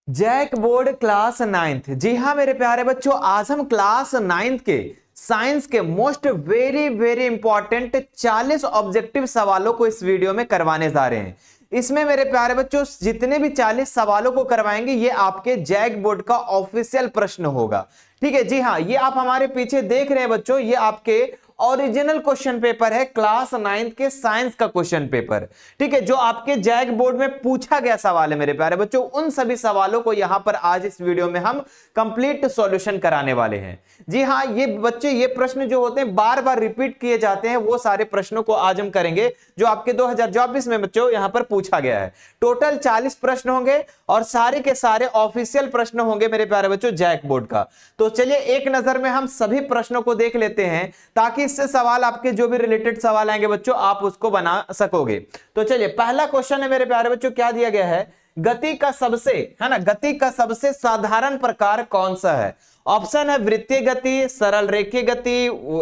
JAC board class 9th। जी हाँ मेरे प्यारे बच्चों, आज हम क्लास 9th के साइंस के most very very important 40 objective सवालों को इस वीडियो में करवाने जा रहे हैं। इसमें मेरे प्यारे बच्चों जितने भी 40 सवालों को करवाएंगे ये आपके जैक बोर्ड का ऑफिशियल प्रश्न होगा। ठीक है, जी हाँ, ये आप हमारे पीछे देख रहे हैं बच्चों, ये आपके ओरिजिनल क्वेश्चन पेपर है, क्लास 9th के साइंस का क्वेश्चन पेपर। ठीक है, जो आपके जैक बोर्ड में पूछा गया सवाल है मेरे प्यारे बच्चों, उन सभी सवालों को यहां पर आज इस वीडियो में हम कंप्लीट सॉल्यूशन कराने वाले हैं। जी हाँ, ये बच्चे ये प्रश्न जो होते हैं बार बार रिपीट किए जाते हैं, वो सारे प्रश्नों को आज हम करेंगे जो आपके 2024 में बच्चों यहां पर पूछा गया है। टोटल 40 प्रश्न होंगे और सारे के सारे ऑफिशियल प्रश्न होंगे मेरे प्यारे बच्चों जैक बोर्ड का। तो चलिए एक नजर में हम सभी प्रश्नों को देख लेते हैं, ताकि इससे सवाल आपके जो भी रिलेटेड सवाल आएंगे बच्चों आप उसको बना सकोगे। तो चलिए पहला क्वेश्चन है मेरे प्यारे बच्चों, क्या दिया गया है, गति का सबसे है ना, गति का सबसे साधारण प्रकार कौन सा है। ऑप्शन है वृत्तीय गति, सरल रेखीय गति,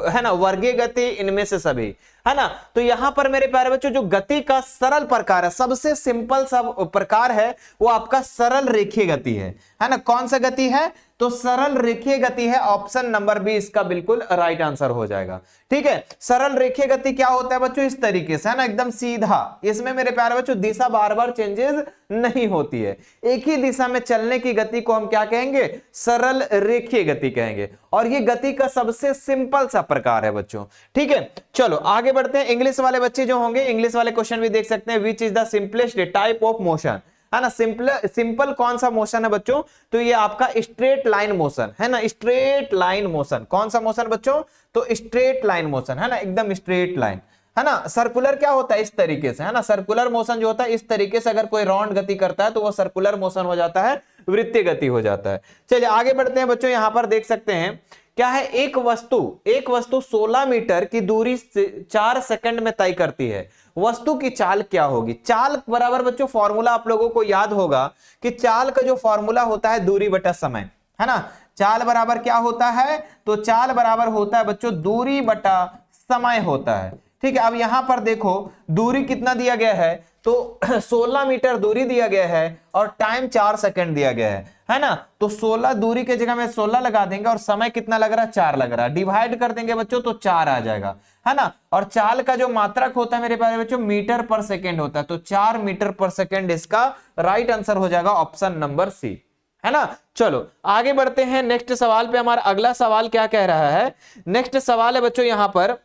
है ना, वर्गीय गति, इनमें से सभी, है ना। तो यहां पर मेरे प्यारे बच्चों जो गति का सरल प्रकार है, सबसे सिंपल सब प्रकार है, वो आपका सरल रेखीय गति है ना। कौन सा गति है, तो सरल रेखीय गति है। ऑप्शन नंबर बी इसका बिल्कुल राइट आंसर हो जाएगा। ठीक है, सरल रेखीय गति क्या होता है बच्चों, इस तरीके से है ना, एकदम सीधा, इसमें मेरे प्यारे बच्चों दिशा बार बार चेंजेस नहीं होती है, एक ही दिशा में चलने की गति को हम क्या कहेंगे, सरल रेखीय गति कहेंगे, और ये गति का सबसे सिंपल सा प्रकार है बच्चों। ठीक है, चलो आगे बढ़ते हैं। इंग्लिश वाले बच्चे जो होंगे, इंग्लिश वाले क्वेश्चन भी देख सकते हैं, which is the simplest type of motion, है ना। सिंपल कौन सा मोशन है बच्चों, तो ये आपका स्ट्रेट लाइन मोशन है ना, स्ट्रेट लाइन मोशन। कौन सा मोशन बच्चों, तो स्ट्रेट लाइन मोशन है ना, एकदम स्ट्रेट लाइन, है ना। सर्कुलर क्या होता है, इस तरीके से, है ना, सर्कुलर मोशन जो होता है इस तरीके से, अगर कोई राउंड गति करता है तो वो सर्कुलर मोशन हो जाता है, वृत्तीय गति हो जाता है। चलिए आगे बढ़ते हैं बच्चों, यहां पर देख सकते हैं क्या है, एक वस्तु 16 मीटर की दूरी से 4 सेकंड में तय करती है, वस्तु की चाल क्या होगी। चाल बराबर बच्चों फॉर्मूला आप लोगों को याद होगा कि चाल का जो फॉर्मूला होता है दूरी बटा समय, है ना। चाल बराबर क्या होता है, तो चाल बराबर होता है बच्चों दूरी बटा समय होता है। ठीक है, अब यहां पर देखो दूरी कितना दिया गया है, तो 16 मीटर दूरी दिया गया है और टाइम 4 सेकंड दिया गया है ना। तो 16 दूरी के जगह में 16 लगा देंगे और समय कितना लग रहा है, 4 लग रहा है, डिवाइड कर देंगे बच्चों तो 4 आ जाएगा, है ना। और चाल का जो मात्रक होता है मेरे प्यारे बच्चों मीटर पर सेकेंड होता है, तो 4 मीटर पर सेकेंड इसका राइट आंसर हो जाएगा, ऑप्शन नंबर सी, है ना। चलो आगे बढ़ते हैं नेक्स्ट सवाल पे। हमारा अगला सवाल क्या कह रहा है, नेक्स्ट सवाल है बच्चों यहां पर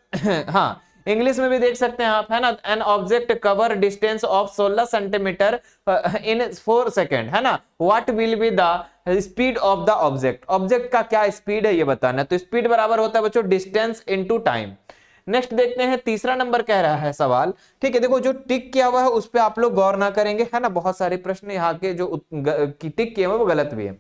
हाँ इंग्लिश में भी देख सकते हैं आप, है ना। An object cover distance of 16 centimetre in 4 second, है ना। What will be the speed of the object, object का क्या स्पीड है ये बताना है। तो स्पीड बराबर होता है बच्चों डिस्टेंस इनटू टाइम। नेक्स्ट देखते हैं तीसरा नंबर कह रहा है सवाल। ठीक है, देखो जो टिक किया हुआ है उस पर आप लोग गौर ना करेंगे, है ना। बहुत सारे प्रश्न यहाँ के जो टिक किए हुए वो गलत भी है।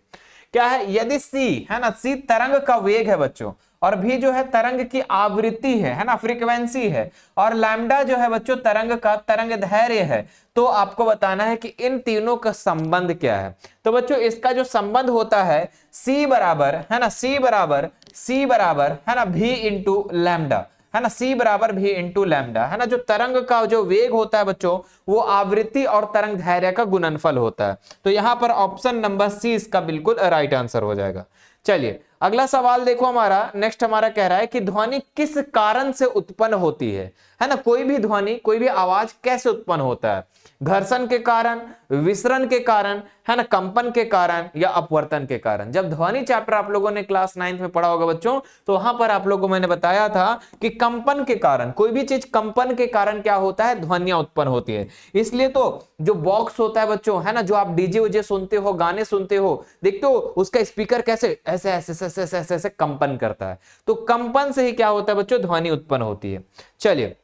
क्या है, यदि सी, है ना, सी तरंग का वेग है बच्चों, और भी जो है तरंग की आवृत्ति है ना, फ्रीक्वेंसी है, और लैम्डा जो है बच्चों तरंग का तरंग दैर्घ्य है, तो आपको बताना है कि इन तीनों का संबंध क्या है। तो बच्चों इसका जो संबंध होता है C बराबर, है ना, C बराबर है ना V इंटू लैम्डा, है ना, C बराबर V इंटू लैम्डा, है ना। जो तरंग का जो वेग होता है बच्चों वो आवृत्ति और तरंग दैर्घ्य का गुणनफल होता है। तो यहां पर ऑप्शन नंबर सी इसका बिल्कुल राइट आंसर हो जाएगा। चलिए अगला सवाल देखो, हमारा नेक्स्ट हमारा कह रहा है कि ध्वनि किस कारण से उत्पन्न होती है ना। कोई भी ध्वनि, कोई भी आवाज कैसे उत्पन्न होता है, घर्षण के कारण, विसरण के कारण, है ना, कंपन के कारण या अपवर्तन के कारण। जब ध्वनि चैप्टर आप लोगों ने क्लास 9th में पढ़ा होगा बच्चों, तो वहां पर आप लोगों को मैंने बताया था कि कंपन के कारण, कोई भी चीज कंपन के कारण क्या होता है, ध्वनियां उत्पन्न होती है। इसलिए तो जो बॉक्स होता है बच्चों, है ना, जो आप डीजे उजे सुनते हो, गाने सुनते हो, देखते हो उसका स्पीकर कैसे ऐसे ऐसे ऐसे ऐसे ऐसे कंपन करता है। तो कंपन से ही क्या होता है बच्चों, ध्वनि उत्पन्न होती है। चलिए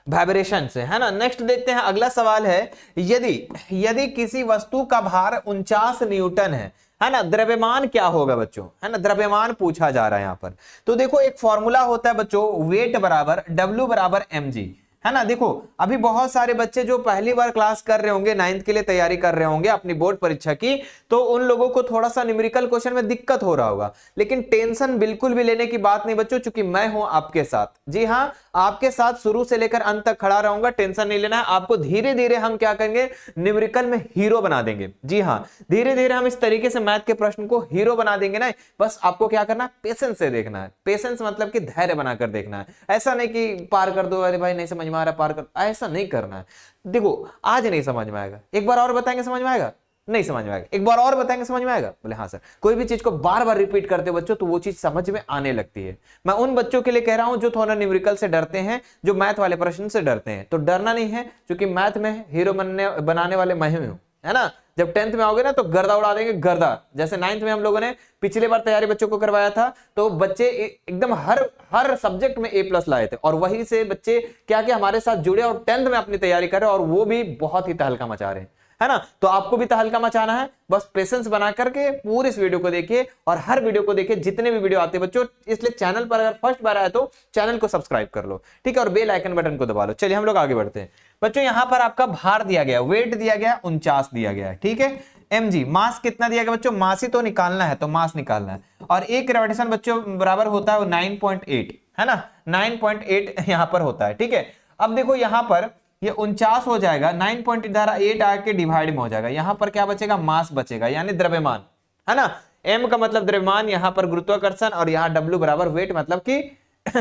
वाइब्रेशन से, है ना। नेक्स्ट देखते हैं अगला सवाल है, यदि किसी वस्तु का भार 49 न्यूटन है ना, द्रव्यमान क्या होगा बच्चों, है ना, द्रव्यमान पूछा जा रहा है यहां पर। तो देखो एक फॉर्मूला होता है बच्चों, वेट बराबर W बराबर mg, है ना। देखो अभी बहुत सारे बच्चे जो पहली बार क्लास कर रहे होंगे, 9th के लिए तैयारी कर रहे होंगे अपनी बोर्ड परीक्षा की, तो उन लोगों को थोड़ा सा न्यूमेरिकल क्वेश्चन में दिक्कत हो रहा होगा, लेकिन टेंशन बिल्कुल भी लेने की बात नहीं बच्चों, क्योंकि मैं हूं आपके साथ। जी हाँ, आपके साथ शुरू से लेकर अंत तक खड़ा रहूंगा, टेंशन नहीं लेना है आपको। धीरे धीरे हम क्या करेंगे, न्यूमेरिकल में हीरो बना देंगे। जी हाँ, धीरे धीरे हम इस तरीके से मैथ के प्रश्न को हीरो बना देंगे ना। बस आपको क्या करना है, पेशेंस से देखना है। पेशेंस मतलब कि धैर्य बनाकर देखना है, ऐसा नहीं कि पार कर दो, अरे भाई नहीं समझ में आ रहा पार कर, ऐसा नहीं करना है। देखो आज नहीं समझ में आएगा, एक बार और बताएंगे समझ में आएगा, नहीं समझ में आएगा, एक बार और बताएंगे समझ में आएगा। बोले हाँ सर। कोई भी चीज को बार बार रिपीट करते हो बच्चों तो वो चीज समझ में आने लगती है। मैं उन बच्चों के लिए कह रहा हूं जो थोड़ा न्यूमेरिकल से डरते हैं, जो मैथ वाले प्रश्न से डरते हैं, तो डरना नहीं है, क्योंकि मैथ में हीरो बनाने वाले मैं हूं, है ना। जब 10th में आओगे ना तो गर्दा उड़ा देंगे, गर्दा। जैसे 9th में हम लोगों ने पिछले बार तैयारी बच्चों को करवाया था, तो बच्चे एकदम हर सब्जेक्ट में A+ लाए थे, और वहीं से बच्चे क्या क्या हमारे साथ जुड़े और 10th में अपनी तैयारी कर रहे हैं, और वो भी बहुत ही तहलका मचा रहे हैं, है ना। तो आपको भी तहलका मचाना है, बस पेशेंस बना करके पूरे इस वीडियो को देखिए, और हर वीडियो को देखिए, जितने भी वीडियो आते हैं बच्चों। इसलिए चैनल पर अगर फर्स्ट बार आया तो चैनल को सब्सक्राइब कर लो, ठीक है, और बेल आइकन बटन को दबा लो। चलिए हम लोग आगे बढ़ते हैं बच्चों। यहां पर आपका भार दिया गया, वेट दिया गया 49 दिया गया है, ठीक है। mg मास कितना दिया गया बच्चों, मास ही तो निकालना है, तो मास निकालना है, और एक ग्रेविटेशन बच्चों बराबर होता है 9.8, है ना, 9.8 यहां पर होता है, ठीक है। अब देखो यहां पर ये 49 हो जाएगा, 9.8 आके डिवाइड में हो जाएगा, यहां पर क्या बचेगा, मास बचेगा, यानी द्रव्यमान, है ना। m का मतलब द्रव्यमान, यहां पर गुरुत्वाकर्षण, और यहां w बराबर वेट, मतलब कि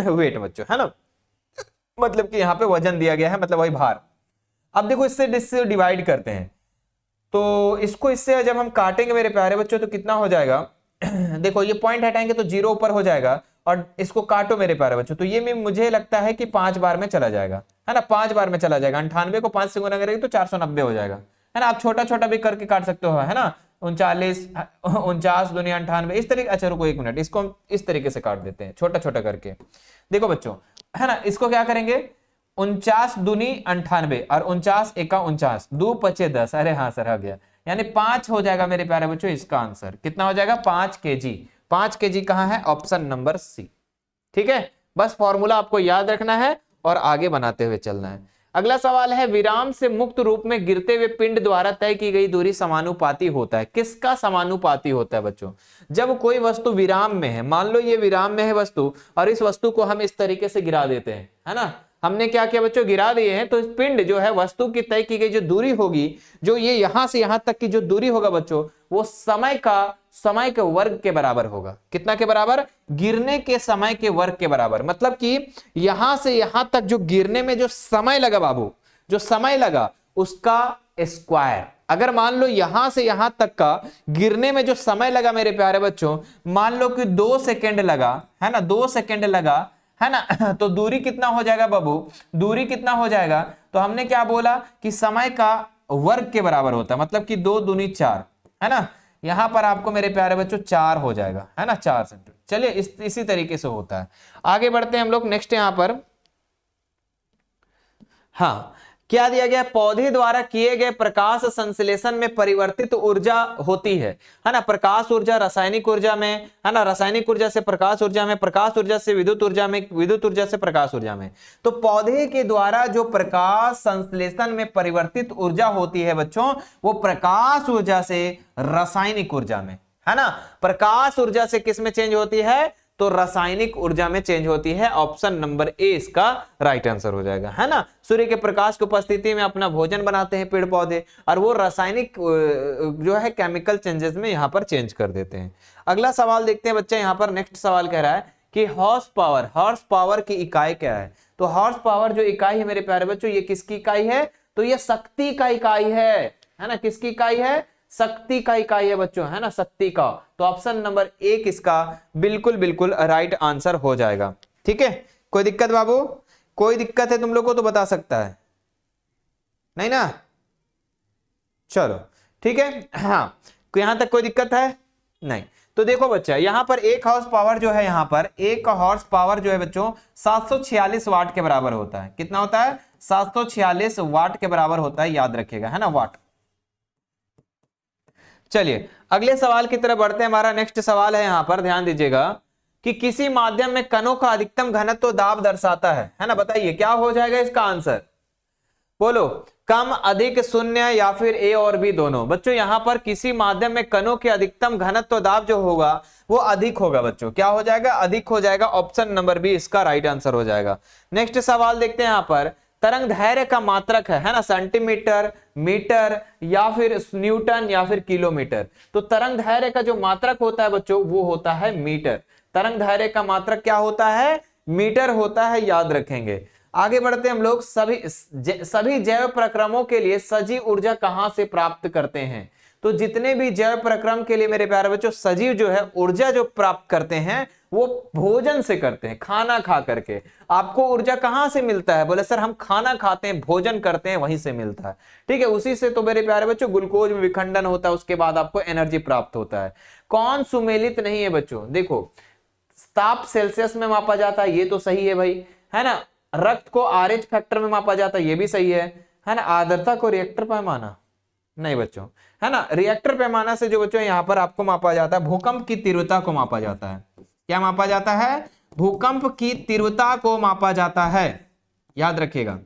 वेट बच्चों, है ना, मतलब कि यहां पे वजन दिया गया है, मतलब वही भार। अब देखो इससे डिवाइड करते हैं, तो इसको इससे जब हम काटेंगे मेरे प्यारे बच्चों तो कितना हो जाएगा देखो ये पॉइंट हटाएंगे तो 0 ऊपर हो जाएगा, और इसको काटो मेरे प्यारे बच्चों, तो ये में मुझे लगता है कि 5 बार में चला जाएगा, है ना, 5 बार में चला जाएगा। 98 को 5 से गुना करेंगे तो 490 हो जाएगा, है ना। आप छोटा छोटा भी करके काट सकते हो, है ना, 49 दुनिया 98 इस तरीके। अच्छा रुको 1 मिनट, इसको हम इस तरीके से काट देते हैं छोटा छोटा करके। देखो बच्चों, है ना, इसको क्या करेंगे, 49 दूनी 98 और 49 एका 49, 2 पचे 10, अरे हाँ सर आ गया, यानी 5 हो जाएगा मेरे प्यारे बच्चों। इसका आंसर कितना हो जाएगा, 5 kg। 5 kg कहां है, ऑप्शन नंबर सी, ठीक है। बस फॉर्मूला आपको याद रखना है और आगे बनाते हुए चलना है। अगला सवाल है, विराम से मुक्त रूप में गिरते हुए पिंड द्वारा तय की गई दूरी समानुपाती होता है। किसका समानुपाती होता है बच्चों, जब कोई वस्तु विराम में है, मान लो ये विराम में है वस्तु, और इस वस्तु को हम इस तरीके से गिरा देते हैं, है ना, हमने क्या किया बच्चों, गिरा दिए हैं, तो इस पिंड जो है वस्तु की तय की गई जो दूरी होगी, जो ये यहां से यहां तक की जो दूरी होगा बच्चों, वो समय के वर्ग के बराबर होगा। कितना के बराबर, गिरने के समय के वर्ग के बराबर। मतलब कि यहां से यहां तक जो गिरने में जो समय लगा बाबू, जो समय लगा उसका स्क्वायर। अगर मान लो यहां से यहां तक का गिरने में जो समय लगा मेरे प्यारे बच्चों, मान लो कि 2 सेकेंड लगा, है ना, 2 सेकेंड लगा, है ना, तो दूरी कितना हो जाएगा बाबू, दूरी कितना हो जाएगा, तो हमने क्या बोला कि समय का वर्ग के बराबर होता है, मतलब कि 2 दूनी 4, है ना। यहां पर आपको मेरे प्यारे बच्चों 4 हो जाएगा, है ना, 4 सेंटीमीटर। चलिए इसी तरीके से होता है। आगे बढ़ते हैं हम लोग नेक्स्ट यहां पर। हाँ, क्या दिया गया, पौधे द्वारा किए गए प्रकाश संश्लेषण में परिवर्तित ऊर्जा होती है ना। प्रकाश ऊर्जा रासायनिक ऊर्जा में, है ना, रासायनिक ऊर्जा से प्रकाश ऊर्जा में, प्रकाश ऊर्जा से विद्युत ऊर्जा में, विद्युत ऊर्जा से प्रकाश ऊर्जा में। तो पौधे के द्वारा जो प्रकाश संश्लेषण में परिवर्तित ऊर्जा होती है बच्चों, वो प्रकाश ऊर्जा से रासायनिक ऊर्जा में, है ना, प्रकाश ऊर्जा से किस में चेंज होती है, तो रासायनिक ऊर्जा में चेंज होती है। ऑप्शन नंबर ए इसका राइट आंसर हो जाएगा, है ना। सूर्य के प्रकाश की उपस्थिति में अपना भोजन बनाते हैं पेड़ पौधे, और वो रासायनिक जो है केमिकल चेंजेस में यहां पर चेंज कर देते हैं। अगला सवाल देखते हैं बच्चे, यहां पर नेक्स्ट सवाल कह रहा है कि हॉर्स पावर की इकाई क्या है। तो हॉर्स पावर जो इकाई है मेरे प्यारे बच्चों, ये किसकी इकाई है, तो ये शक्ति का इकाई है ना, किसकी इकाई है, शक्ति का इकाई है बच्चों, है ना, शक्ति का। तो ऑप्शन नंबर 1 इसका बिल्कुल बिल्कुल राइट आंसर हो जाएगा, ठीक है। कोई दिक्कत बाबू, कोई दिक्कत है तुम लोग को तो बता सकता है, नहीं ना, चलो ठीक है। हाँ, यहां तक कोई दिक्कत है नहीं। तो देखो बच्चा, यहां पर 1 हॉर्स पावर जो है, यहां पर 1 हॉर्स पावर जो है बच्चों 746 वाट के बराबर होता है। कितना होता है, 746 वाट के बराबर होता है, याद रखिएगा, है ना, वाट। चलिए अगले सवाल की तरफ बढ़ते हैं। हमारा नेक्स्ट सवाल है, यहां पर ध्यान दीजिएगा कि किसी माध्यम में कणों का अधिकतम घनत्व दाब दर्शाता है ना, बताइए क्या हो जाएगा इसका आंसर, बोलो, कम, अधिक, शून्य या फिर ए और बी दोनों। बच्चों यहां पर किसी माध्यम में कणों के अधिकतम घनत्व दाब जो होगा वो अधिक होगा बच्चों, क्या हो जाएगा, अधिक हो जाएगा। ऑप्शन नंबर बी इसका राइट आंसर हो जाएगा। नेक्स्ट सवाल देखते हैं यहां पर, तरंग धैर्य का मात्रक है ना, सेंटीमीटर, मीटर या फिर न्यूटन या फिर किलोमीटर। तो तरंग धैर्य का जो मात्रक होता है बच्चों वो होता है मीटर। तरंग धैर्य का मात्रक क्या होता है, मीटर होता है, याद रखेंगे। आगे बढ़ते हम लोग, सभी जैव प्रक्रमों के लिए सजीव ऊर्जा कहां से प्राप्त करते हैं। तो जितने भी जैव प्रक्रम के लिए मेरे प्यारे बच्चों सजीव जो है ऊर्जा जो प्राप्त करते हैं वो भोजन से करते हैं, खाना खा करके। आपको ऊर्जा कहां से मिलता है, बोले सर हम खाना खाते हैं, भोजन करते हैं, वहीं से मिलता है, ठीक है। उसी से तो मेरे प्यारे बच्चों ग्लूकोज में विखंडन होता है, उसके बाद आपको एनर्जी प्राप्त होता है। कौन सुमेलित नहीं है बच्चों, देखो ताप सेल्सियस में मापा जाता है, ये तो सही है भाई, है ना। रक्त को आरएच फैक्टर में मापा जाता है, ये भी सही है ना। आर्द्रता को रिएक्टर पैमाना नहीं बच्चों, है ना। रिएक्टर पैमाना से जो बच्चों यहां पर आपको मापा जाता है, भूकंप की तीव्रता को मापा जाता है। क्या मापा जाता है, भूकंप की तीव्रता को मापा जाता है, याद रखिएगा,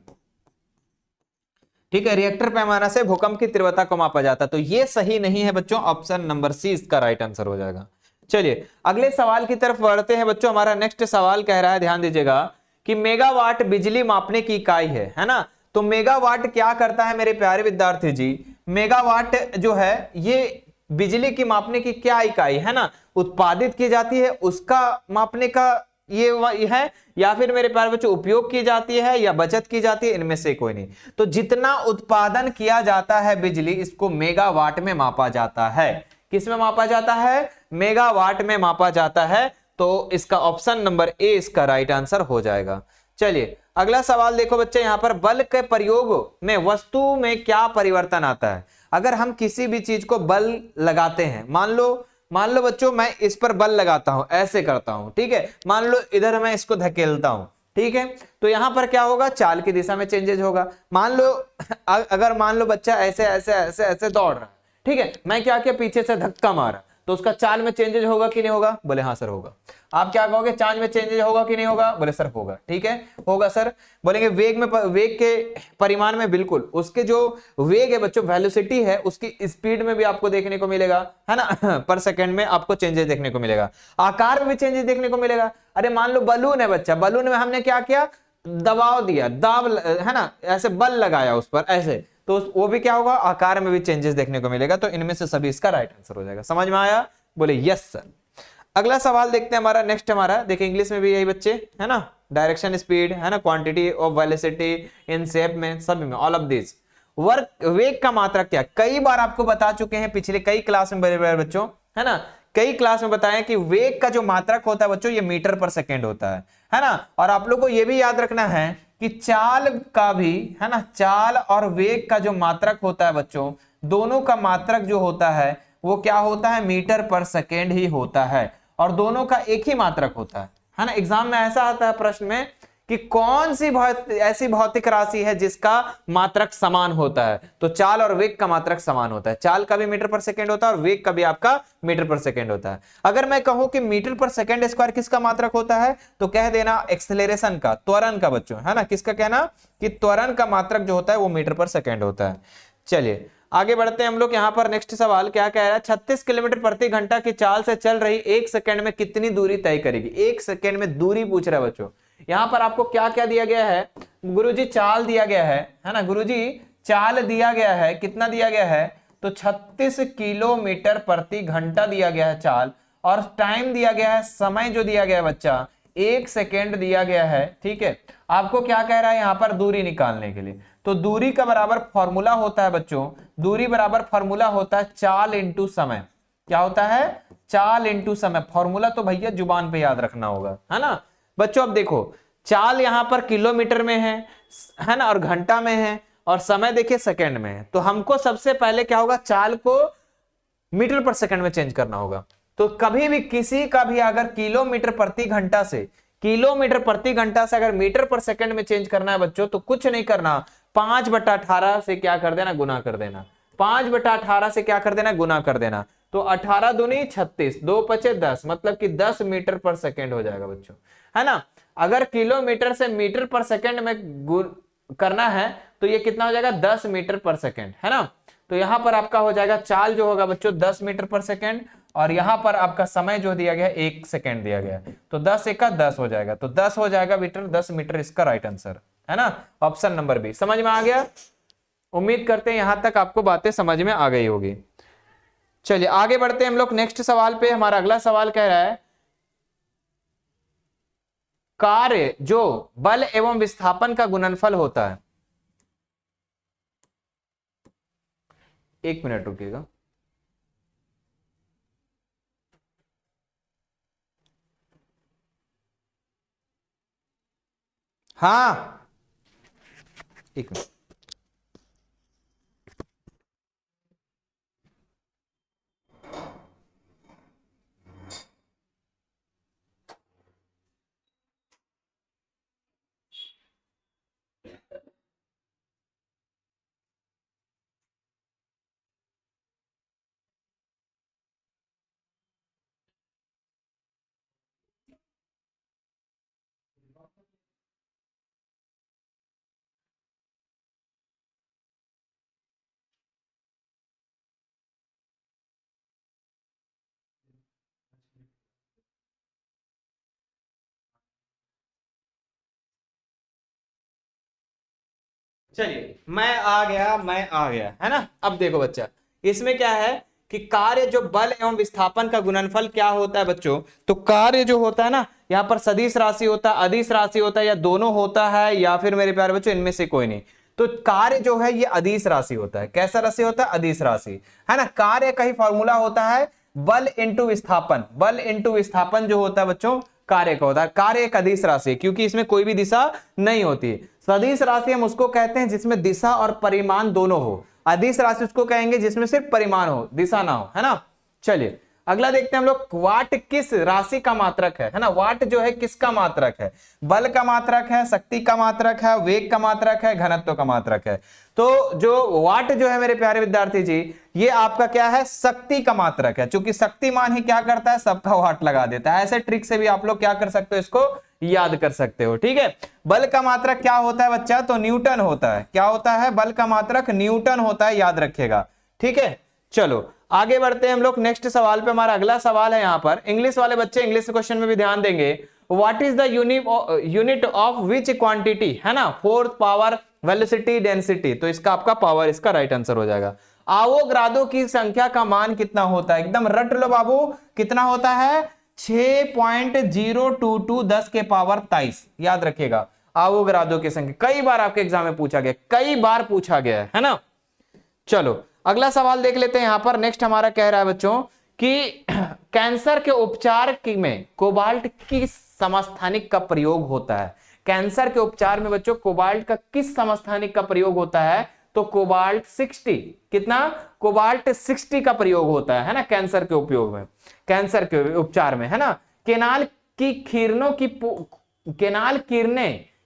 ठीक है। रिएक्टर पैमाना से भूकंप की तीव्रता को मापा जाता है, तो ये सही नहीं है बच्चों, ऑप्शन नंबर सी इसका राइट आंसर हो जाएगा। चलिए अगले सवाल की तरफ बढ़ते हैं बच्चों। हमारा नेक्स्ट सवाल कह रहा है, ध्यान दीजिएगा, कि मेगावाट बिजली मापने की इकाई है ना। तो मेगावाट क्या करता है मेरे प्यारे विद्यार्थी जी, मेगावाट जो है ये बिजली की मापने की क्या इकाई है ना, उत्पादित की जाती है उसका मापने का ये है, या फिर मेरे प्यारे बच्चों उपयोग की जाती है या बचत की जाती है, इनमें से कोई नहीं। तो जितना उत्पादन किया जाता है बिजली, इसको मेगावाट में मापा जाता है। किस में मापा जाता है, मेगावाट में मापा जाता है। तो इसका ऑप्शन नंबर ए इसका राइट आंसर हो जाएगा। चलिए अगला सवाल देखो बच्चे, यहां पर बल के प्रयोग में वस्तु में क्या परिवर्तन आता है। अगर हम किसी भी चीज को बल लगाते हैं, मान लो बच्चों मैं इस पर बल लगाता हूं, ऐसे करता हूं, ठीक है। मान लो इधर मैं इसको धकेलता हूं, ठीक है। तो यहां पर क्या होगा, चाल की दिशा में चेंजेस होगा। मान लो अगर मान लो बच्चा ऐसे ऐसे ऐसे ऐसे दौड़ रहा है, ठीक है, मैं क्या किया, पीछे से धक्का मारा, तो उसका चाल में चेंजेस होगा कि नहीं होगा, बोले हाँ सर होगा। आप क्या कहोगे, चाल में चेंजेस होगा कि नहीं होगा, बोले सर होगा, ठीक है होगा सर। बोलेंगे वेग में, वेग के परिमाण में, बिल्कुल उसके जो वेग है बच्चों, वेलोसिटी है, उसकी स्पीड में भी आपको देखने को मिलेगा, है ना पर सेकंड में आपको चेंजेस देखने को मिलेगा। आकार में भी चेंजेस देखने को मिलेगा। अरे मान लो बलून है बच्चा, बलून में हमने क्या किया, दबाव दिया, दाब है ना, ऐसे बल लगाया उस पर ऐसे, तो वो भी क्या होगा, आकार में भी चेंजेस देखने को मिलेगा। तो इनमें से सभी इसका राइट आंसर हो जाएगा। समझ में आया, बोले यस सर। अगला सवाल देखते हैं हमारा, नेक्स्ट हमारा देखिए, इंग्लिश में भी यही बच्चे, है ना, डायरेक्शन, स्पीड, है ना, quantity of velocity in shape में, सभी में, ऑल ऑफ दिस। वर्क वेग का मात्रक क्या, कई बार आपको बता चुके हैं पिछले कई क्लास में बड़े बच्चों, है ना, कई क्लास में बताया कि वेग का जो मात्रक होता है बच्चों ये मीटर पर सेकेंड होता है ना। और आप लोग को यह भी याद रखना है कि चाल का भी, है ना, चाल और वेग का जो मात्रक होता है बच्चों, दोनों का मात्रक जो होता है वो क्या होता है, मीटर पर सेकेंड ही होता है, और दोनों का एक ही मात्रक होता है ना। एग्जाम में ऐसा आता है प्रश्न में कि कौन सी ऐसी भौतिक राशि है जिसका मात्रक समान होता है, तो चाल और वेग का मात्रक समान होता है। चाल का भी मीटर पर सेकेंड होता है और वेग का भी आपका मीटर पर सेकेंड होता है। अगर मैं कहूं कि मीटर पर सेकेंड स्क्वायर किसका मात्रक होता है, तो कह देना एक्सेलरेशन का, त्वरण का बच्चों, है ना, किसका कहना कि त्वरण का मात्रक जो होता है वो मीटर पर सेकेंड होता है। चलिए आगे बढ़ते हैं हम लोग। यहां पर नेक्स्ट सवाल क्या कह रहा है, 36 किलोमीटर प्रति घंटा की चाल से चल रही 1 सेकंड में कितनी दूरी तय करेगी। 1 सेकंड में दूरी पूछ रहा है बच्चों। यहां पर आपको क्या क्या दिया गया है, गुरुजी चाल दिया गया है ना, गुरुजी चाल दिया गया है, कितना दिया गया है, तो 36 किलोमीटर प्रति घंटा दिया गया है चाल, और टाइम दिया गया है, समय जो दिया गया है बच्चा 1 सेकेंड दिया गया है, ठीक है। आपको क्या कह रहा है यहां पर, दूरी निकालने के लिए, तो दूरी का बराबर फॉर्मूला होता है बच्चों, दूरी बराबर फॉर्मूला होता है चाल इंटू समय। क्या होता है, चाल इंटू समय। फॉर्मूला तो भैया जुबान पे याद रखना होगा, है ना बच्चों। अब देखो चाल यहां पर किलोमीटर में है ना, और घंटा में है, और समय देखिए सेकंड में है। तो हमको सबसे पहले क्या होगा, चाल को मीटर पर सेकंड में चेंज करना होगा। तो कभी भी किसी का भी अगर किलोमीटर प्रति घंटा से, किलोमीटर प्रति घंटा से अगर मीटर पर सेकंड में चेंज करना है बच्चों, तो कुछ नहीं करना, 5/18 से क्या कर देना, गुना कर देना। 5/18 से क्या कर देना, गुना कर देना। तो 18 दूनी 36, 2 पचे 10, मतलब कि 10 मीटर पर सेकेंड हो जाएगा बच्चों, है ना। अगर किलोमीटर से मीटर पर सेकेंड में करना है तो ये कितना हो जाएगा, 10 मीटर पर सेकेंड, है ना। तो यहां पर आपका हो जाएगा चाल जो होगा बच्चों 10 मीटर पर सेकेंड, और यहां पर आपका समय जो दिया गया 1 सेकेंड दिया गया, तो 10 एका 10 हो जाएगा, तो 10 हो जाएगा मीटर, 10 मीटर इसका राइट आंसर, है ना। Option number b. समझ में आ गया? उम्मीद करते हैं यहां तक आपको बातें समझ में आ गई होगी। चलिए आगे बढ़ते हैं हम लोग नेक्स्ट सवाल पे। हमारा अगला सवाल कह रहा है, कार्य जो बल एवं विस्थापन का गुणनफल होता है। 1 मिनट रुकिएगा। हाँ, 1 मिनट। चलिए मैं आ गया, है ना। अब देखो बच्चा, इसमें क्या है कि कार्य जो बल एवं विस्थापन का गुणनफल क्या होता है बच्चों, तो कार्य जो होता है ना, यहां पर सदिश राशि होता है, अदिश राशि होता है, या दोनों होता है, या फिर मेरे प्यारे बच्चों इनमें से कोई नहीं। तो कार्य जो है ये अदिश राशि होता है। कैसा राशि होता है? अदिश राशि, है ना। कार्य का ही फॉर्मूला होता है बल इंटू विस्थापन। बल इंटू विस्थापन जो होता है बच्चों कार्य का होता है। कार्य एक अदिश राशि है क्योंकि इसमें कोई भी दिशा नहीं होती। सदिश राशि हम उसको कहते हैं जिसमें दिशा और परिमाण दोनों हो। अदिश राशि उसको कहेंगे जिसमें सिर्फ परिमाण हो, दिशा ना हो, है ना। चलिए अगला देखते हैं हम लोग, वाट किस राशि का मात्रक है ना। वाट जो है किसका मात्रक है? बल का मात्रक है, शक्ति का मात्रक है, वेग का मात्रक है, घनत्व का मात्रक है। तो जो वाट जो है मेरे प्यारे विद्यार्थी जी, ये आपका क्या है? शक्ति का मात्रक है। क्योंकि शक्तिमान ही क्या करता है? सबका वाट लगा देता है। ऐसे ट्रिक से भी आप लोग क्या कर सकते हो, इसको याद कर सकते हो, ठीक है। बल का मात्रक क्या होता है बच्चा? तो न्यूटन होता है। क्या होता है? बल का मात्रक न्यूटन होता है, याद रखिएगा, ठीक है। चलो आगे बढ़ते हैं हम लोग नेक्स्ट सवाल पे। हमारा अगला सवाल है यहाँ पर, इंग्लिश वाले बच्चे इंग्लिश क्वेश्चन में भी ध्यान देंगे। What is the unit of which quantity, है ना। Force, power, velocity, density. तो इसका आपका पावर इसका राइट आंसर हो जाएगा। आवोगाद्रो की संख्या का मान कितना होता है? एकदम रट लो बाबू, कितना होता है? 6.022 10 के पावर 23, याद रखिएगा। आवोगाद्रो की संख्या कई बार आपके एग्जाम में पूछा गया, कई बार पूछा गया है ना। चलो अगला सवाल देख लेते हैं। यहां पर नेक्स्ट हमारा कह रहा है बच्चों कि कैंसर के उपचार में कोबाल्ट किस समस्थानिक का प्रयोग होता है? कैंसर के उपचार में बच्चों कोबाल्ट का किस समस्थानिक का प्रयोग होता है? तो कोबाल्ट 60, कितना? कोबाल्ट 60 का प्रयोग होता है ना कैंसर के उपयोग में, कैंसर के उपचार में, है ना। केनाल की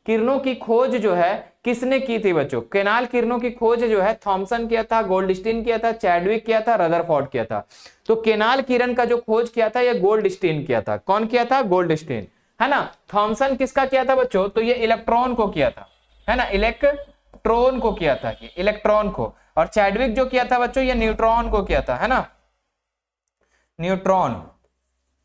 किरणों की खोज जो है किसने की थी बच्चों? केनाल किरणों की खोज जो है थॉमसन किया था, गोल्डस्टीन किया था, चैडविक किया था, रदरफोर्ड किया था। तो केनाल किरण का जो खोज किया था ये गोल्डस्टीन किया था। कौन किया था? गोल्डस्टीन, है ना। थॉमसन किसका किया था बच्चों? तो ये इलेक्ट्रॉन को किया था, है ना, इलेक्ट्रॉन को किया था, इलेक्ट्रॉन को। और चैडविक जो किया था बच्चों ये न्यूट्रॉन को किया था, है ना, न्यूट्रॉन,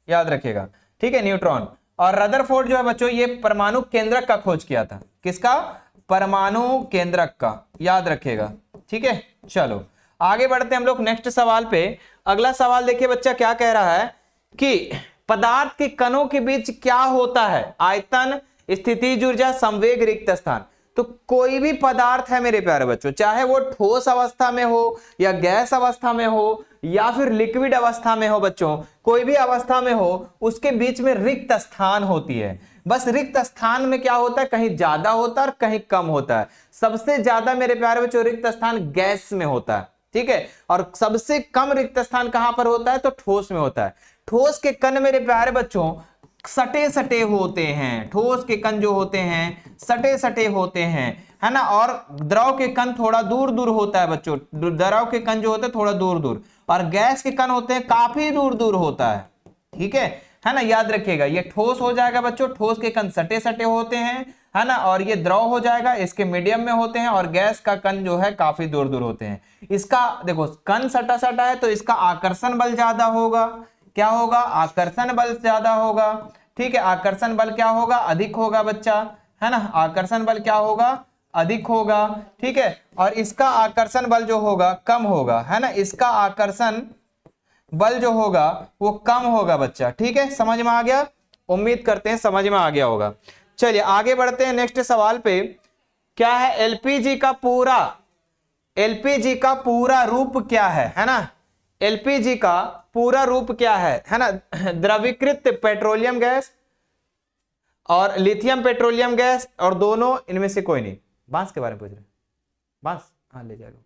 याद रखिएगा, ठीक है, न्यूट्रॉन। और रदरफोर्ड जो है बच्चों ये परमाणु केंद्रक का खोज किया था। किसका? परमाणु केंद्रक का, याद रखिएगा, ठीक है। चलो आगे बढ़ते हैं हम लोग नेक्स्ट सवाल पे। अगला सवाल देखिए बच्चा क्या कह रहा है कि पदार्थ के कणों के बीच क्या होता है? आयतन, स्थितिज ऊर्जा, संवेग, रिक्त स्थान। तो कोई भी पदार्थ है मेरे प्यारे बच्चों, चाहे वो ठोस अवस्था में हो या गैस अवस्था में हो या फिर लिक्विड अवस्था में हो बच्चों, कोई भी अवस्था में हो, उसके बीच में रिक्त स्थान होती है। बस रिक्त स्थान में क्या होता है? कहीं ज्यादा होता है और कहीं कम होता है। सबसे ज्यादा मेरे प्यारे बच्चों रिक्त स्थान गैस में होता है, ठीक है। और सबसे कम रिक्त स्थान कहां पर होता है? तो ठोस में होता है। ठोस के कण मेरे प्यारे बच्चों सटे सटे होते हैं। ठोस के कण जो होते हैं सटे सटे होते हैं, है ना, और द्रव के कण थोड़ा दूर दूर होता है बच्चों, द्रव के कण जो होते हैं थोड़ा दूर दूर, और गैस के कण होते हैं काफी दूर दूर होता है, ठीक है ना, याद रखिएगा। ये ठोस हो जाएगा बच्चों, ठोस के कण सटे सटे होते हैं, है ना, और ये द्रव हो जाएगा, इसके मीडियम में होते हैं, और गैस का कण जो है काफी दूर दूर होते हैं। इसका देखो कण सटा सटा है तो इसका आकर्षण बल ज्यादा होगा, क्या होगा, आकर्षण बल ज्यादा होगा, ठीक है, आकर्षण बल क्या होगा, अधिक होगा बच्चा, है ना, आकर्षण बल क्या होगा, अधिक होगा, ठीक है, और इसका आकर्षण बल जो होगा कम होगा, है ना, इसका आकर्षण बल जो होगा वो कम होगा बच्चा, ठीक है, समझ में आ गया, उम्मीद करते हैं समझ में आ गया होगा। चलिए आगे बढ़ते हैं नेक्स्ट सवाल पे। क्या है एलपीजी का पूरा रूप क्या है ना, एलपीजी का पूरा रूप क्या है ना, द्रवीकृत पेट्रोलियम गैस और लिथियम पेट्रोलियम गैस, और दोनों इनमें से कोई नहीं। बांस के बारे में पूछ रहे हैं, बांस, हाँ ले जाएगा,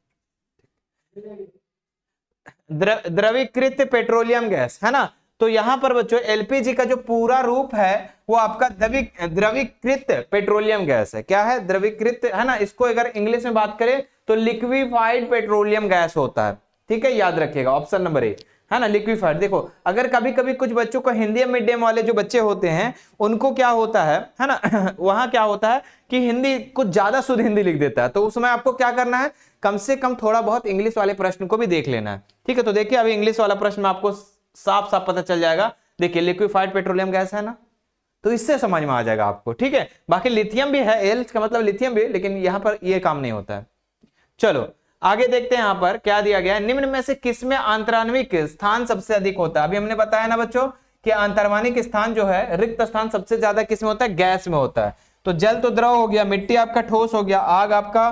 द्रवीकृत पेट्रोलियम गैस, है ना। तो यहां पर बच्चों एलपीजी का जो पूरा रूप है वो आपका द्रवीकृत पेट्रोलियम गैस है। क्या है, द्रवीकृत, है ना, इसको अगर इंग्लिश में बात करें तो लिक्विफाइड पेट्रोलियम गैस होता है, ठीक है, याद रखिएगा, ऑप्शन नंबर ए, है ना, लिक्विफाइड। देखो अगर कभी कभी कुछ बच्चों को हिंदी मीडियम वाले जो बच्चे होते हैं उनको क्या होता है ना वहां क्या होता है कि हिंदी कुछ ज्यादा शुद्ध हिंदी लिख देता है, तो उसमें आपको क्या करना है, कम से कम थोड़ा बहुत इंग्लिश वाले प्रश्न को भी देख लेना है, ठीक है। तो देखिए अभी इंग्लिश वाला प्रश्न में आपको साफ साफ पता चल जाएगा, देखिए लिक्विफाइड पेट्रोलियम गैस है ना, तो इससे समझ में आ जाएगा आपको, ठीक है। बाकी लिथियम भी है, एल का मतलब लिथियम भी, लेकिन यहां पर ये काम नहीं होता है। चलो आगे देखते हैं, यहां पर क्या दिया गया है, निम्न में से किसमें आंतराणविक स्थान सबसे अधिक होता है। अभी हमने बताया ना बच्चों कि आंतराणविक स्थान जो है, रिक्त स्थान सबसे ज्यादा किसमें होता है, गैस में होता है। तो जल तो द्रव हो गया, मिट्टी आपका ठोस हो गया, आग आपका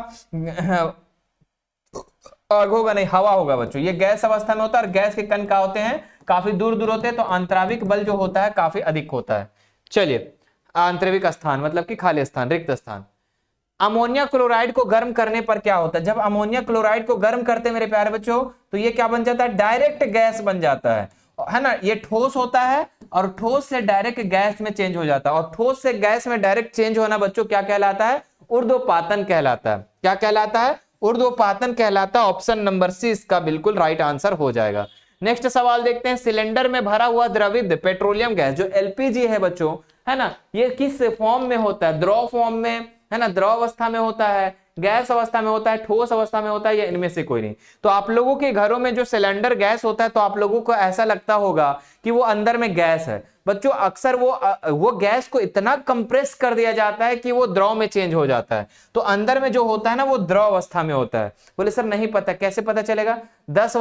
आग होगा नहीं, हवा होगा बच्चों, ये गैस अवस्था में होता है, और गैस के कण क्या होते हैं, काफी दूर दूर होते हैं, तो आंतराणविक बल जो होता है काफी अधिक होता है। चलिए आंतरिक स्थान मतलब कि खाली स्थान, रिक्त स्थान। अमोनिया क्लोराइड को गर्म करने पर क्या होता है, जब अमोनिया क्लोराइड को गर्म करते हैं मेरे प्यारे बच्चों तो ये क्या बन जाता है, डायरेक्ट गैस बन जाता है ना, ये ठोस होता है और ठोस से डायरेक्ट गैस में चेंज हो जाता है, और ठोस से गैस में डायरेक्ट चेंज होना बच्चों क्या कहलाता है, ऊर्ध्वपातन कहलाता है। क्या कहलाता है, ऊर्ध्वपातन कहलाता है। ऑप्शन नंबर सी इसका बिल्कुल राइट आंसर हो जाएगा। नेक्स्ट सवाल देखते हैं, सिलेंडर में भरा हुआ द्रवित पेट्रोलियम गैस जो एलपीजी है बच्चों, है ना, ये किस फॉर्म में होता है, द्रव फॉर्म में, है ना, द्रव अवस्था में होता है, गैस अवस्था में होता है, ठोस अवस्था में होता है, या इनमें से कोई नहीं। तो आप लोगों के घरों में जो सिलेंडर गैस होता है तो आप लोगों को ऐसा लगता होगा कि वो अंदर में गैस है बच्चों, अक्सर वो गैस को इतना कंप्रेस कर दिया जाता है कि वो द्रव में चेंज हो जाता है, तो अंदर में जो होता है ना वो द्रव अवस्था में होता है। बोले सर नहीं पता, कैसे पता चलेगा, 10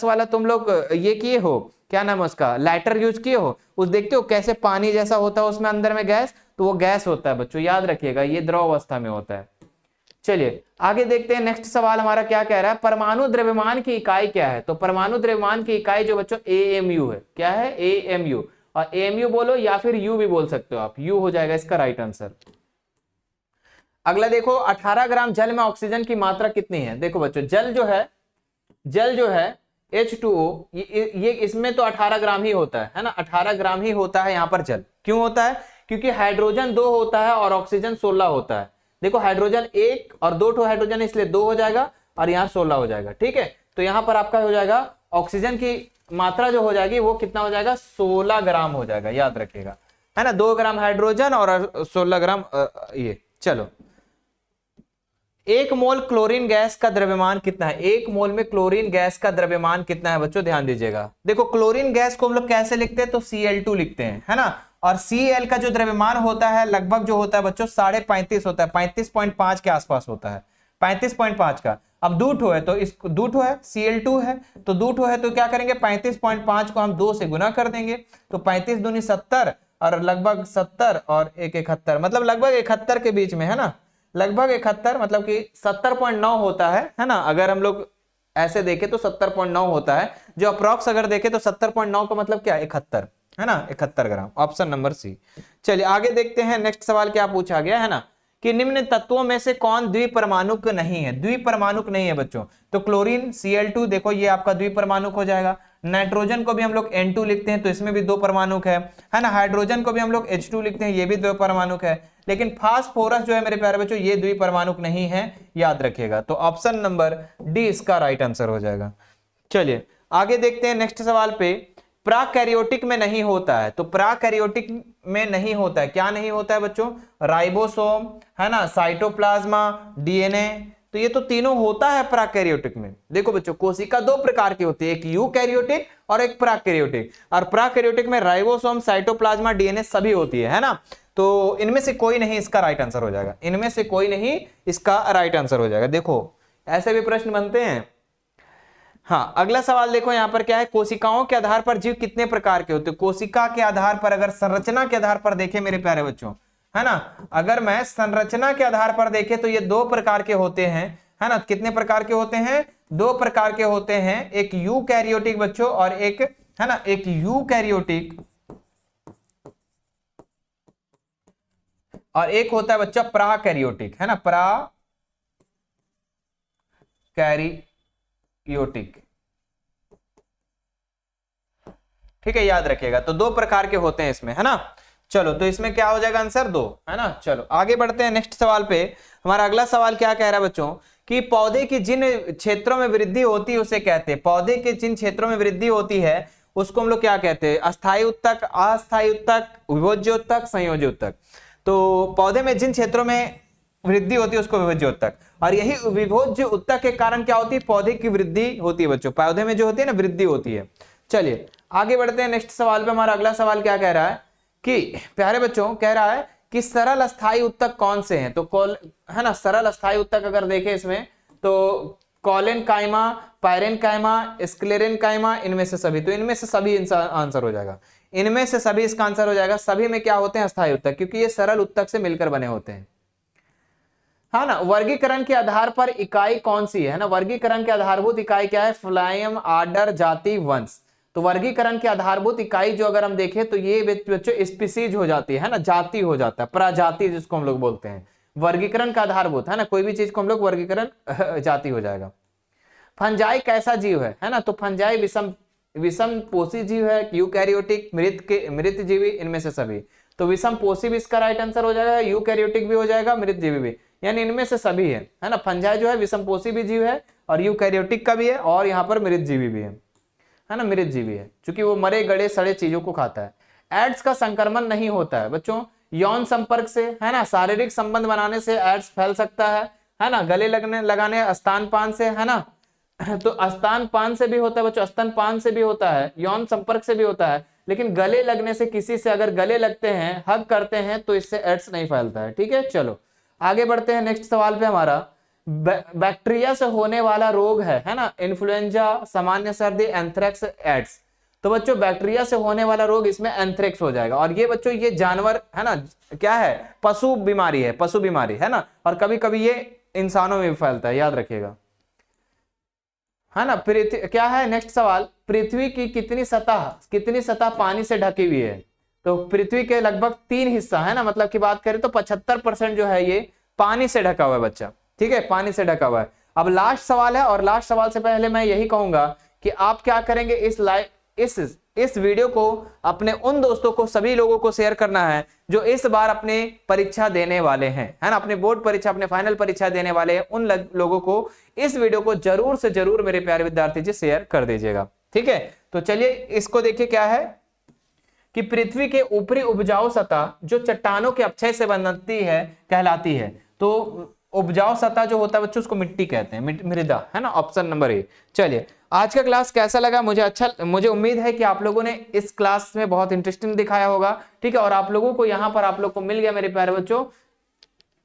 वाला तुम लोग ये किए हो, क्या नाम है उसका, लाइटर यूज किए हो, उस देखते हो कैसे पानी जैसा होता है उसमें अंदर में गैस, तो वो गैस होता है बच्चों, याद रखिएगा, ये द्रव अवस्था में होता है। चलिए आगे देखते हैं, नेक्स्ट सवाल हमारा क्या कह रहा है, परमाणु द्रव्यमान की इकाई क्या है। तो परमाणु द्रव्यमान की इकाई जो बच्चों एएमयू है, क्या है, एएमयू, और एएमयू बोलो या फिर यू भी बोल सकते हो आप, यू हो जाएगा इसका राइट आंसर। अगला देखो, 18 ग्राम जल में ऑक्सीजन की मात्रा कितनी है। देखो बच्चों जल जो है H2O, ये इसमें तो 18 ग्राम ही होता है ना, 18 ग्राम ही होता है यहाँ पर जल। क्यों होता है, क्योंकि हाइड्रोजन 2 होता है और ऑक्सीजन 16 होता है। देखो हाइड्रोजन 1 और 2 हाइड्रोजन, इसलिए 2 हो जाएगा और यहाँ 16 हो जाएगा, ठीक है। तो यहाँ पर आपका हो जाएगा ऑक्सीजन की मात्रा जो हो जाएगी वो कितना हो जाएगा, 16 ग्राम हो जाएगा, याद रखिएगा, है ना, 2 ग्राम हाइड्रोजन और 16 ग्राम ये। चलो 1 मोल क्लोरीन गैस का द्रव्यमान कितना है, 1 मोल में क्लोरीन गैस का द्रव्यमान कितना है बच्चों, ध्यान दीजिएगा। देखो क्लोरीन गैस को हम लोग कैसे लिखते हैं, तो Cl2 लिखते हैं, है ना, और Cl का जो द्रव्यमान होता है लगभग जो होता है बच्चों 35.5 होता है, 35.5 के आसपास होता है, 35.5 का। अब 2 है तो इस 2 है, Cl2 है तो 2 है, तो क्या करेंगे 35.5 को हम 2 से गुना कर देंगे, तो 35 दूनी 70 और लगभग 70 और 1 71, मतलब लगभग 71 के बीच में, है ना, लगभग 71, मतलब कि 70.9 होता है ना। अगर हम लोग ऐसे देखें तो 70.9 होता है, जो अप्रॉक्स अगर देखें तो 70.9 का मतलब क्या, 71, है ना, 71 ग्राम, ऑप्शन नंबर सी। चलिए आगे देखते हैं, नेक्स्ट सवाल क्या पूछा गया है ना, कि निम्न तत्वों में से कौन द्विपरमाणुक नहीं है। द्विपरमाणुक नहीं है बच्चों, तो क्लोरीन Cl2 देखो ये आपका द्विपरमाणुक हो जाएगा, नाइट्रोजन को भी हम लोग N2 लिखते हैं तो इसमें भी 2 परमाणुक है ना। हाइड्रोजन को भी हम लोग H2 लिखते हैं, ये भी 2 परमाणुक है। लेकिन फास्फोरस जो है मेरे प्यारे बच्चों ये द्विपरमाणुक नहीं है, याद रखिएगा। तो ऑप्शन नंबर डी इसका राइट आंसर हो जाएगा। चलिए आगे देखते हैं नेक्स्ट सवाल पे। प्राकैरियोटिक में नहीं होता है, तो प्राकैरियोटिक में नहीं होता है, क्या नहीं होता है बच्चों? राइबोसोम है ना, साइटोप्लाज्मा, डीएनए, तो ये तो तीनों होता है प्राकैरियोटिक में। देखो बच्चों कोशिका 2 प्रकार की होती है, एक यूकैरियोटिक और एक प्राकैरियोटिक। और प्राकैरियोटिक में राइबोसोम, साइटोप्लाज्मा, डीएनए सभी होती है ना। तो इनमें से कोई नहीं इसका राइट आंसर हो जाएगा, इनमें से कोई नहीं इसका राइट आंसर हो जाएगा। देखो ऐसे भी प्रश्न बनते हैं। हाँ अगला सवाल देखो यहाँ पर क्या है, कोशिकाओं के आधार पर जीव कितने प्रकार के होते हैं? कोशिका के आधार पर, अगर संरचना के आधार पर देखें मेरे प्यारे बच्चों, है ना, अगर मैं संरचना के आधार पर देखे तो ये 2 प्रकार के होते हैं, है ना। कितने प्रकार के होते हैं? 2 प्रकार के होते हैं, एक यूकैरियोटिक बच्चों और एक, है ना, एक यूकैरियोटिक और एक होता है बच्चा प्राकैरियोटिक, है ना, प्राकैरियोटिक। ठीक है, याद रखिएगा। तो 2 प्रकार के होते हैं इसमें, है ना। चलो तो इसमें क्या हो जाएगा आंसर? 2, है ना। चलो आगे बढ़ते हैं नेक्स्ट सवाल पे। हमारा अगला सवाल क्या कह रहा है बच्चों कि पौधे की जिन क्षेत्रों में वृद्धि होती है उसे कहते हैं, पौधे के जिन क्षेत्रों में वृद्धि होती है उसको हम लोग क्या कहते हैं? अस्थायी उत्तक, अस्थायी उत्तक, विभोज्य उत्तक, संयोजी उत्तक। तो पौधे में जिन क्षेत्रों में वृद्धि होती है उसको विभोज्य उत्तक, और यही विभोज्य उत्तक के कारण क्या होती है? पौधे की वृद्धि होती है बच्चों, पौधे में जो होती है ना वृद्धि होती है। चलिए आगे बढ़ते हैं नेक्स्ट सवाल पे। हमारा अगला सवाल क्या कह रहा है कि प्यारे बच्चों कह रहा है कि सरल अस्थायी उत्तक कौन से हैं? तो है ना, सरल अस्थायी उत्तक अगर देखें इसमें तो कॉलेनकाइमा, पायरेनकाइमा, स्क्लेरेनकाइमा, इनमें से सभी। तो इनमें से सभी आंसर हो जाएगा, इनमें से सभी इसका आंसर हो जाएगा। सभी में क्या होते हैं? अस्थायी उत्तक, क्योंकि ये सरल उत्तक से मिलकर बने होते हैं, है ना। वर्गीकरण के आधार पर इकाई कौन सी है ना? वर्गीकरण के आधारभूत इकाई क्या है? फ्लाइम, आर्डर, जाति, वंश। तो वर्गीकरण की आधारभूत इकाई जो अगर हम देखें तो ये बच्चों स्पीसीज हो जाती है ना, जाति हो जाता है, प्रजाति जिसको हम लोग बोलते हैं। वर्गीकरण का आधारभूत, है ना, कोई भी चीज को हम लोग वर्गीकरण जाति हो जाएगा। फंजाई कैसा जीव है ना? तो फंजाई विषम पोषी जीव है, यूकैरियोटिक, मृत जीवी, इनमें से सभी। तो विषम पोषी भी इसका राइट आंसर हो जाएगा, यूकैरियोटिक भी हो जाएगा, मृत जीवी भी, यानी इनमें से सभी है ना। फंजाई जो है विषम पोषी भी जीव है और यूकैरियोटिक का भी है, और यहाँ पर मृत जीवी भी है ना, मृत जीवी है, क्योंकि वो मरे गड़े सड़े चीजों को खाता है। एड्स का संक्रमण नहीं होता है बच्चों यौन संपर्क से, है ना, शारीरिक संबंध बनाने से एड्स फैल सकता है ना, गले लगाने, स्तनपान से, है ना। तो स्तनपान से भी होता है बच्चों, स्तनपान से भी होता है, यौन संपर्क से भी होता है, लेकिन गले लगने से, किसी से अगर गले लगते हैं, हग करते हैं, तो इससे एड्स नहीं फैलता है। ठीक है, चलो आगे बढ़ते हैं नेक्स्ट सवाल पे। हमारा बैक्टीरिया से होने वाला रोग है ना, इन्फ्लुएंजा, सामान्य सर्दी, एंथ्रेक्स, एड्स। तो बच्चों बैक्टीरिया से होने वाला रोग इसमें एंथ्रेक्स हो जाएगा। और ये बच्चों ये जानवर है ना, क्या है? पशु बीमारी है, पशु बीमारी है ना, और कभी कभी ये इंसानों में भी फैलता है, याद रखिएगा, है ना। क्या है नेक्स्ट सवाल? पृथ्वी की कितनी सतह पानी से ढकी हुई है? तो पृथ्वी के लगभग 3 हिस्सा, है ना, मतलब की बात करें तो 75% जो है ये पानी से ढका हुआ है बच्चा। ठीक है, पानी से ढका हुआ है। अब लास्ट सवाल है, और लास्ट सवाल से पहले मैं यही कहूंगा कि आप क्या करेंगे, इस वीडियो को अपने उन दोस्तों को, सभी लोगों को शेयर करना है जो इस बार अपने परीक्षा देने वाले हैं, है ना, अपने बोर्ड परीक्षा, अपने फाइनल परीक्षा देने वाले हैं। उन लोगों को इस वीडियो को जरूर से जरूर मेरे प्यारे विद्यार्थी जी शेयर कर दीजिएगा। ठीक है, तो चलिए इसको देखिए क्या है कि पृथ्वी के ऊपरी उपजाऊ सतह जो चट्टानों के अपक्षय से बनती है कहलाती है। तो उपजाऊ सतह जो होता है बच्चों उसको मिट्टी कहते हैं, मृदा, है ना, ऑप्शन नंबर ए। चलिए आज का क्लास कैसा लगा? मुझे उम्मीद है कि आप लोगों ने इस क्लास में बहुत इंटरेस्टिंग दिखाया होगा। ठीक है, और आप लोगों को यहाँ पर आप लोग को मिल गया मेरे प्यारे बच्चों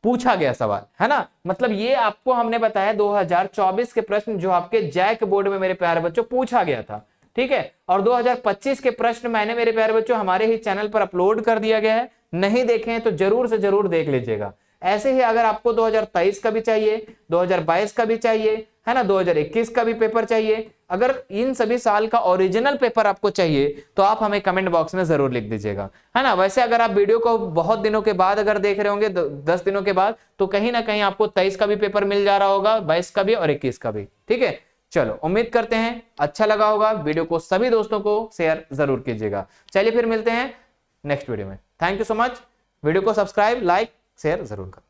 पूछा गया सवाल, है ना। मतलब ये आपको हमने बताया 2024 के प्रश्न जो आपके जैक बोर्ड में मेरे प्यारे बच्चों पूछा गया था। ठीक है, और 2025 के प्रश्न मैंने मेरे प्यारे बच्चों हमारे ही चैनल पर अपलोड कर दिया गया है, नहीं देखे हैं तो जरूर से जरूर देख लीजिएगा। ऐसे ही अगर आपको 2023 का भी चाहिए, 2022 का भी चाहिए, है ना, 2021 का भी पेपर चाहिए, अगर इन सभी साल का ओरिजिनल पेपर आपको चाहिए तो आप हमें कमेंट बॉक्स में जरूर लिख दीजिएगा, है ना। वैसे अगर आप वीडियो को बहुत दिनों के बाद अगर देख रहे होंगे, 10 दिनों के बाद, तो कहीं ना कहीं आपको 23 का भी पेपर मिल जा रहा होगा, 22 का भी और 21 का भी। ठीक है, चलो उम्मीद करते हैं अच्छा लगा होगा, वीडियो को सभी दोस्तों को शेयर जरूर कीजिएगा। चलिए फिर मिलते हैं नेक्स्ट वीडियो में। Thank you so much. Video को सब्सक्राइब, लाइक, शेयर जरूर करें।